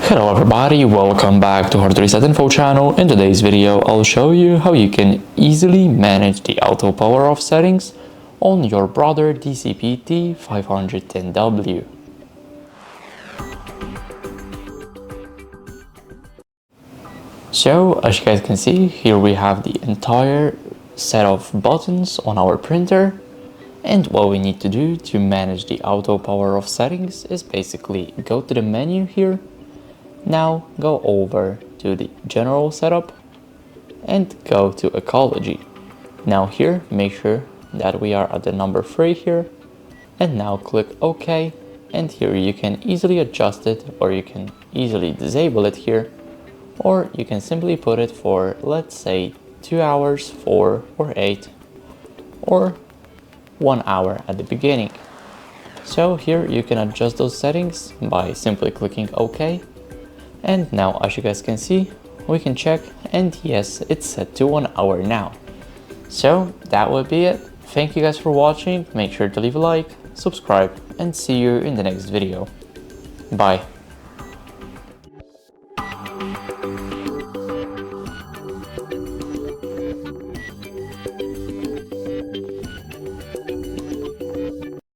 Hello everybody, welcome back to HardReset.Info channel. In today's video, I'll show you how you can easily manage the auto power off settings on your BROTHER DCP-T510W. So, as you guys can see, here we have the entire set of buttons on our printer. And what we need to do to manage the auto power off settings is basically go to the menu here. Now go over to the general setup and go to ecology. Now here, make sure that we are at the number 3 here, and now click OK, and here you can easily adjust it, or you can easily disable it here, or you can simply put it for, let's say, 2 hours, 4 or 8, or 1 hour at the beginning. So here you can adjust those settings by simply clicking OK. And now, as you guys can see, we can check, and yes, it's set to 1 hour now. So that would be it. Thank you guys for watching. Make sure to leave a like, subscribe, and see you in the next video. Bye.